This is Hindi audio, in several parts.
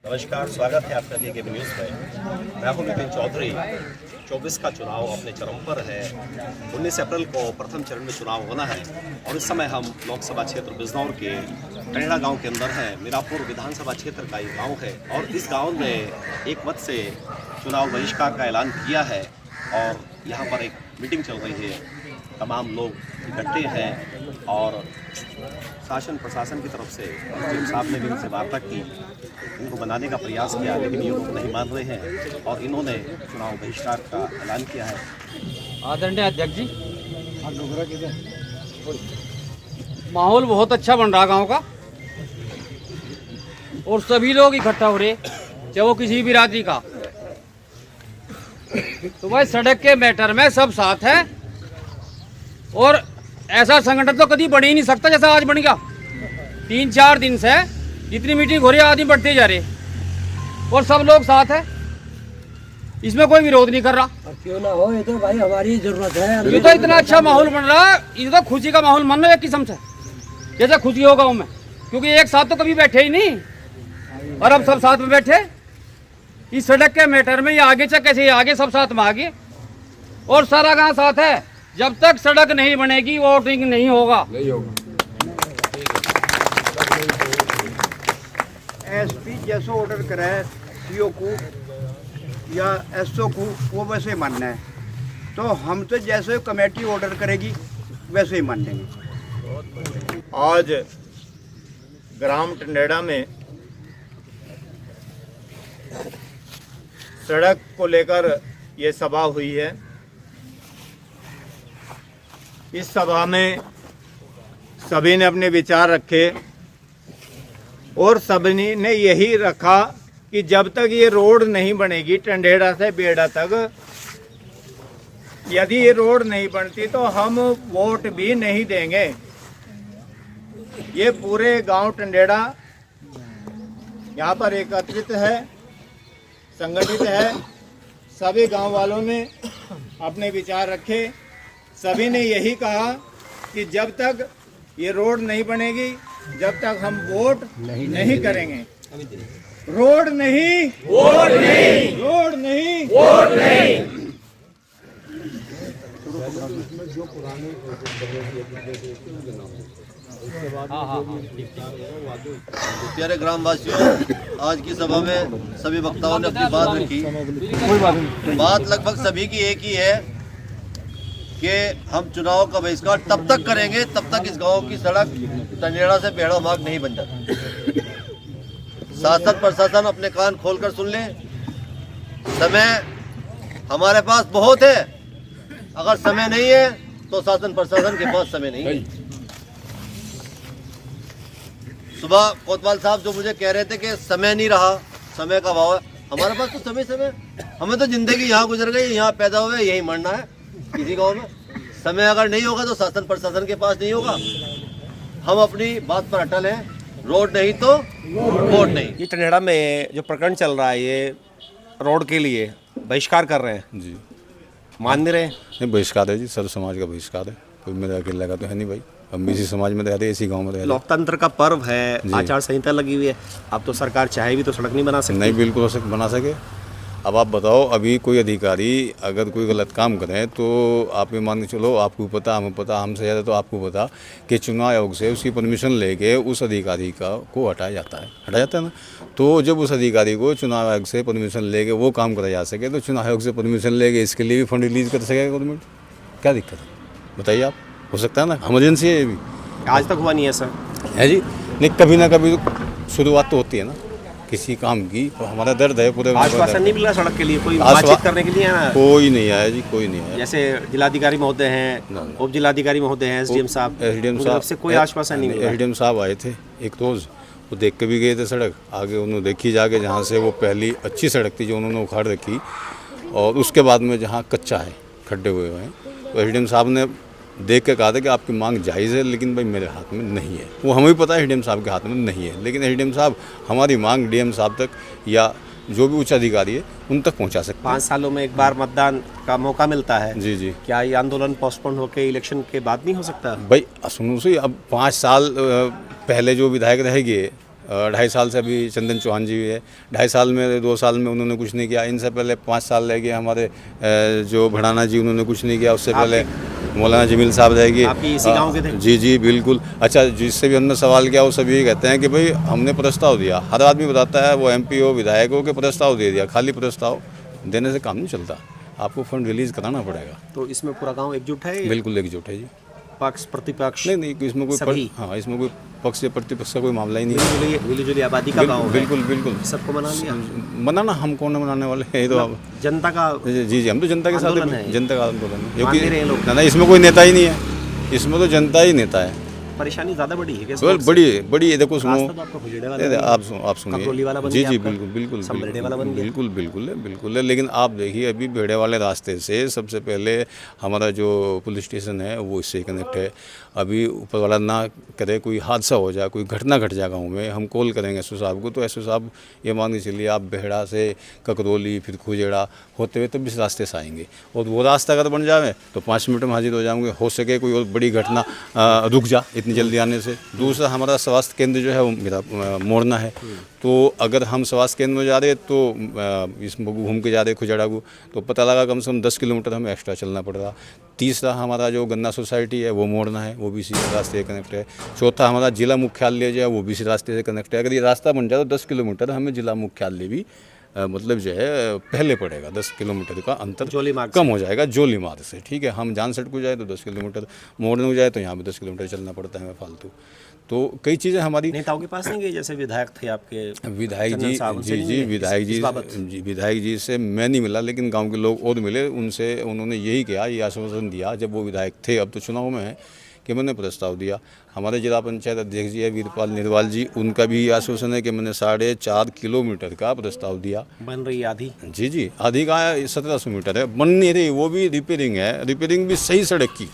नमस्कार, स्वागत है आपका DKB न्यूज़ में। मैं हूं नितिन चौधरी। 24 का चुनाव अपने चरम पर है। 19 अप्रैल को प्रथम चरण में चुनाव होना है और इस समय हम लोकसभा क्षेत्र बिजनौर के टनेड़ा गांव के अंदर हैं। मीरापुर विधानसभा क्षेत्र का ये गांव है और इस गांव ने एक मत से चुनाव बहिष्कार का ऐलान किया है और यहाँ पर एक मीटिंग चल रही है। तमाम लोग इकट्ठे हैं और शासन प्रशासन की तरफ से एसडीएम साहब ने भी इनसे वार्ता की, इनको बनाने का प्रयास किया, लेकिन ये लोग नहीं मान रहे हैं और इन्होंने चुनाव बहिष्कार का ऐलान किया है। आदरणीय अध्यक्ष जी, माहौल बहुत अच्छा बन रहा गांव का और सभी लोग इकट्ठा हो रहे, चाहे वो किसी भी बिरादरी का। तो भाई सड़क के मैटर में सब साथ है और ऐसा संगठन तो कभी बन ही नहीं सकता जैसा आज बन गया। 3-4 दिन से जितनी मीटिंग हो रही है आदमी बढ़ते जा रहे और सब लोग साथ है, इसमें कोई विरोध नहीं कर रहा। क्यों ना हो, ये तो भाई हमारी जरूरत है। ये तो इतना अच्छा माहौल बन रहा है, ये तो खुशी का माहौल मन रहा है एक किस्म से, जैसे खुशी होगा उनमें, क्योंकि एक साथ तो कभी बैठे ही नहीं और अब सब साथ में बैठे। इस सड़क के मैटर में ये आगे चल कैसे आगे सब साथ में आगे और सारा गांव साथ है। जब तक सड़क नहीं बनेगी वोटिंग नहीं होगा। एसपी जैसे ऑर्डर करे सीओ को या एसओ को वो वैसे मानना है, तो हम तो जैसे कमेटी ऑर्डर करेगी वैसे ही मान लेंगे। आज ग्राम टनेड़ा में सड़क को लेकर ये सभा हुई है। इस सभा में सभी ने अपने विचार रखे और सभी ने यही रखा कि जब तक ये रोड नहीं बनेगी टंडेड़ा से बेड़ा तक, यदि ये रोड नहीं बनती तो हम वोट भी नहीं देंगे। ये पूरे गांव टंडेड़ा यहाँ पर एकत्रित है, संगठित है। सभी गांव वालों ने अपने विचार रखे। सभी ने यही कहा कि जब तक ये रोड नहीं बनेगी जब तक हम वोट नहीं करेंगे। रोड नहीं, वोट नहीं, रोड नहीं, वोट नहीं। प्यारे ग्रामवासियों, आज की सभा में सभी वक्ताओं ने अपनी बात रखी। बात लगभग सभी की एक ही है कि हम चुनाव का बहिष्कार तब तक करेंगे तब तक इस गांव की सड़क टनेड़ा से बेड़ा मार्ग नहीं बन जाती। शासन प्रशासन अपने कान खोलकर सुन ले, समय हमारे पास बहुत है। अगर समय नहीं है तो शासन प्रशासन के पास समय नहीं है। सुबह कोतवाल साहब जो मुझे कह रहे थे कि समय नहीं रहा, समय का अभाव है, हमारे पास तो समय हमें तो जिंदगी यहाँ गुजर गई, यहाँ पैदा हुए, यही मरना है किसी गांव में। समय अगर नहीं होगा तो शासन प्रशासन के पास नहीं होगा। हम अपनी बात पर अटल हैं, रोड नहीं तो वोट नहीं। ये टनेड़ा में जो प्रकरण चल रहा है ये रोड के लिए बहिष्कार कर रहे हैं जी, मान नहीं रहे? नहीं बहिष्कार है जी, सर्व समाज का बहिष्कार है। कोई मेरा अकेले का तो है नहीं भाई, हम इसी समाज में रहते, इसी गांव में रहते। लोकतंत्र का पर्व है, आचार संहिता लगी हुई है। अब तो सरकार चाहे भी तो सड़क नहीं बना सकती। नहीं, बिल्कुल बना सके। अब आप बताओ, अभी कोई अधिकारी अगर कोई गलत काम करे तो आप ये मान के चलो, आपको पता, हमें पता, हमसे ज़्यादा तो आपको पता कि चुनाव आयोग से उसकी परमिशन लेके उस अधिकारी को हटाया जाता है ना। तो जब उस अधिकारी को चुनाव आयोग से परमिशन लेके वो काम करा जा सके तो चुनाव आयोग से परमिशन लेके इसके लिए भी फंड रिलीज कर सकेगा गवर्नमेंट। क्या दिक्कत है बताइए आप? हो सकता है ना, इमरजेंसी है ये भी। आज तक हुआ नहीं है सर? है जी, नहीं कभी ना कभी तो शुरुआत तो होती है ना किसी काम की। तो हमारा दर्द है पूरे। आश्वासन नहीं मिला सड़क के लिए? कोई बातचीत करने के लिए आया? कोई नहीं आया जी, कोई नहीं आया। जैसे जिलाधिकारी महोदय हैं, उप जिलाधिकारी महोदय हैं, एसडीएम साहब से कोई आश्वासन नहीं मिला? एसडीएम साहब आए थे एक रोज़, वो देख के भी गए थे सड़क। आगे उन्होंने देखी जाके जहाँ से वो पहली अच्छी सड़क थी जो उन्होंने उखाड़ रखी, और उसके बाद में जहाँ कच्चा है, खड्डे हुए हैं, तो एसडीएम साहब ने देख के कहा था कि आपकी मांग जायज़ है लेकिन भाई मेरे हाथ में नहीं है। वो हमें भी पता है एसडीएम साहब के हाथ में नहीं है, लेकिन एसडीएम साहब हमारी मांग डीएम साहब तक या जो भी उच्च अधिकारी है उन तक पहुंचा सकते हैं। 5 सालों में एक बार मतदान का मौका मिलता है। जी जी। क्या ये आंदोलन पोस्टपोन होकर इलेक्शन के बाद नहीं हो सकता? भाई सुनो सी, अब 5 साल पहले जो विधायक रह गए 2.5 साल से अभी चंदन चौहान जी है, 2.5 साल में 2 साल में उन्होंने कुछ नहीं किया। इनसे पहले 5 साल रह गए हमारे जो भड़ाना जी, उन्होंने कुछ नहीं किया। उससे पहले मौलाना जमील साहब रहेगी। आपकी इसी गांव के थे? जी जी बिल्कुल। अच्छा, जिससे भी हमने सवाल किया वो सभी कहते हैं कि भाई हमने प्रस्ताव दिया। हर आदमी बताता है, वो MP हो, विधायक हो, कि प्रस्ताव दे दिया। खाली प्रस्ताव देने से काम नहीं चलता, आपको फंड रिलीज कराना पड़ेगा। तो इसमें पूरा गांव एकजुट है? बिल्कुल एकजुट है जी। पक्ष प्रतिपक्ष? नहीं, इसमें कोई सभी? हाँ, इसमें कोई पक्ष या प्रतिपक्ष का कोई मामला ही नहीं है। मिली-जुली आबादी का गांव है। बिल्कुल बिल्कुल। सबको मना लिया? मनाना हम कौन मनाने वाले हैं, ये तो आप जनता का जी जी, हम तो जनता के साथ आंदोलन है। जनता का आंदोलन है। मान नहीं रहे हैं लोग। ना इसमें कोई नेता ही नहीं है, इसमें तो जनता ही नेता है। परेशानी ज्यादा बड़ी है क्या? बड़ी है। देखो सुनो, रास्ता तो आपका खुजड़े वाला बन गया। आप ककरौली सुनिए। वाला बन जी गया जी आपका। बिल्कुल बिल्कुल संबलडे वाला बन गया। बिल्कुल है। लेकिन आप देखिए, अभी भेड़े वाले रास्ते से सबसे पहले हमारा जो पुलिस स्टेशन है वो इससे कनेक्ट है। अभी ऊपर वाला ना करे कोई हादसा हो जाए, कोई घटना घट जाए गाँव में, हम कॉल करेंगे एसओ साहब को, तो एसओ साहब ये मान के चलिए आप बेहड़ा से ककरौली फिर खुजेड़ा होते हुए तब इस रास्ते से आएंगे। और वो रास्ता अगर बन जाए तो 5 मिनट में हाजिर हो जाएंगे। हो सके कोई और बड़ी घटना रुक जा इतनी जल्दी आने से। दूसरा, हमारा स्वास्थ्य केंद्र जो है वो मेरा मोड़ना है, तो अगर हम स्वास्थ्य केंद्र में जा रहे तो इसमें घूम के जा रहे खुजड़ा को, तो पता लगा कम से कम 10 किलोमीटर हमें एक्स्ट्रा चलना पड़ रहा। तीसरा, हमारा जो गन्ना सोसाइटी है वो मोड़ना है, वो भी इसी रास्ते से कनेक्ट है। चौथा, हमारा जिला मुख्यालय जो है वो भी इसी रास्ते से कनेक्ट है। अगर ये रास्ता बन जाए तो 10 किलोमीटर हमें जिला मुख्यालय भी मतलब जो है पहले पड़ेगा। 10 किलोमीटर का अंतर जोली मार्ग कम हो जाएगा जोली मार्ग से। ठीक है, हम जानसठ को जाए तो 10 किलोमीटर, मोड़ने को जाए तो यहाँ पे 10 किलोमीटर चलना पड़ता है हमें फालतू। तो कई चीज़ें हमारी नेताओं के पास नहीं गए? जैसे विधायक थे आपके विधायक चंदन जी, साहब, उनसे नहीं मिले विधायक जी से मैं नहीं मिला, लेकिन गांव के लोग और मिले। उनसे उन्होंने यही कहा, ये आश्वासन दिया जब वो विधायक थे, अब तो चुनाव में है, कि मैंने प्रस्ताव दिया। हमारे जिला पंचायत अध्यक्ष जी है वीरपाल निरवाल जी, उनका भी आश्वासन है कि मैंने 4.5 किलोमीटर का प्रस्ताव दिया। बन रही आधी? जी जी, आधी का 1700 मीटर है, बन नहीं रही, वो भी रिपेयरिंग है। रिपेयरिंग भी सही सड़क की,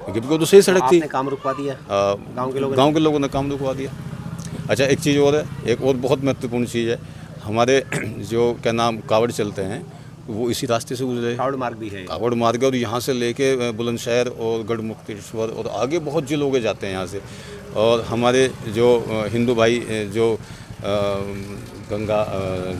क्योंकि तो सही सड़क थी। आपने काम रुकवा दिया? गांव के लोगों ने काम रुकवा दिया। अच्छा, एक चीज़ और है, एक और बहुत महत्वपूर्ण चीज़ है, हमारे जो क्या नाम कावड़ चलते हैं वो इसी रास्ते से गुजरे। कावड़ मार्ग भी है? कावड़ मार्ग, और यहाँ से लेके बुलंदशहर और गढ़मुक्तेश्वर और आगे बहुत जो लोग जाते हैं यहाँ से। और हमारे जो हिंदू भाई जो गंगा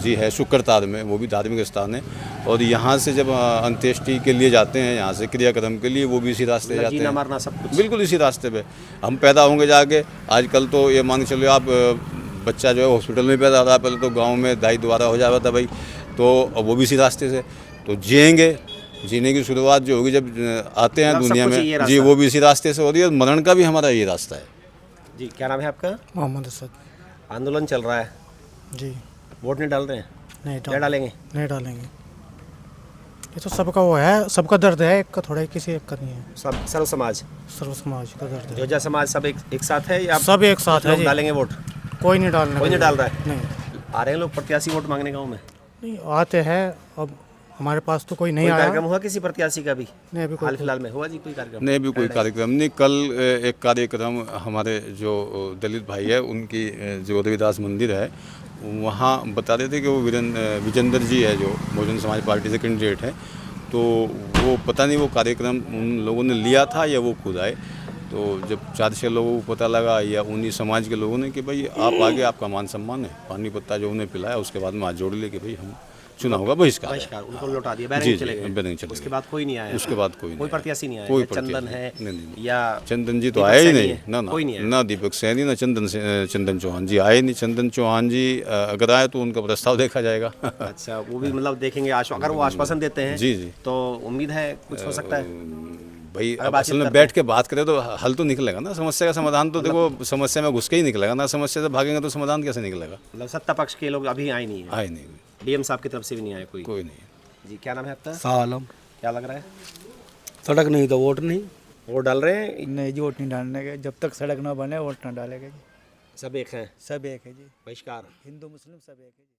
जी है शुक्रतार में, वो भी धार्मिक स्थान है। और यहाँ से जब अंत्येष्टि के लिए जाते हैं, यहाँ से क्रियाक्रम के लिए, वो भी इसी रास्ते जाते हैं। जीना मारना सब कुछ बिल्कुल इसी रास्ते पे हम पैदा होंगे जाके। आजकल तो ये मान के चलो आप, बच्चा जो है हॉस्पिटल में पैदा होता है, पहले तो गाँव में दाई द्वारा हो जाता था भाई, तो वो भी इसी रास्ते से। तो जीने की शुरुआत जो होगी जब आते हैं दुनिया में जी, वो भी इसी रास्ते से हो रही है। मरण का भी हमारा ये रास्ता है जी। क्या नाम है आपका? मोहम्मद असद। आंदोलन चल रहा है जी। वोट नहीं डाल रहे हैं? नहीं क्या डालेंगे? नहीं डालेंगे। ये तो सबका वो है, सबका दर्द है, एक का थोड़ा है, किसी एक का नहीं है। सब सर्व समाज का दर्द है। जोजा समाज सब एक साथ है या सब एक साथ है जी। डालेंगे वोट? कोई नहीं डालने, कोई नहीं डाल रहा है? नहीं। आ रहे हैं लोग प्रत्याशी वोट मांगने गाँव में? नहीं आते हैं, अब हमारे पास तो कोई नहीं आया। कार्यक्रम हुआ किसी प्रत्याशी का भी? नहीं, अभी हाल फिलहाल में हुआ जी कोई कार्यक्रम? नहीं, अभी कोई कार्यक्रम नहीं। कल एक कार्यक्रम हमारे जो दलित भाई है उनकी जो रविदास मंदिर है वहाँ बता रहे थे कि वो विजेंद्र जी है जो बहुजन समाज पार्टी से कैंडिडेट है, तो वो पता नहीं वो कार्यक्रम उन लोगों ने लिया था या वो खुद आए। तो जब 4-6 लोगों को पता लगा या उन्हीं समाज के लोगों ने कि भाई आप आगे, आपका मान सम्मान है, पानी पत्ता जो उन्हें पिलाया, उसके बाद में हाथ जोड़ लिए कि भाई हम चुनाव का बहिष्कार उनको लौटा दिया, जी चले गए। उसके बाद कोई नहीं आया? उसके बाद कोई प्रत्याशी नहीं आया? कोई चंदन है नहीं। या चंदन जी तो आए ही नहीं, ना दीपक सैनी ना चंदन चौहान जी आए नहीं। चंदन चौहान जी अगर आए तो उनका प्रस्ताव देखा जाएगा। अच्छा, वो भी मतलब देखेंगे, अगर वो आश्वासन देते हैं जी जी, तो उम्मीद है कुछ हो सकता है भाई। अब असल में बैठ के बात करें तो हल तो निकलेगा ना, समस्या का समाधान तो देखो समस्या में घुस के ही निकलेगा ना, समस्या से भागेंगे तो समाधान कैसे निकलेगा? मतलब सत्ता पक्ष के लोग अभी आए नहीं है? आए नहीं, डीएम साहब की तरफ से भी नहीं आया कोई नहीं। जी, क्या नाम है आपका? शाह आलम। क्या लग रहा है? सड़क नहीं तो वोट नहीं। वोट डाल रहे हैं? नहीं जी, वोट नहीं डालने के, जब तक सड़क ना बने वोट ना डालेगा जी। सब एक हैं? सब एक है जी, बहिष्कार? हिंदू मुस्लिम सब एक है जी।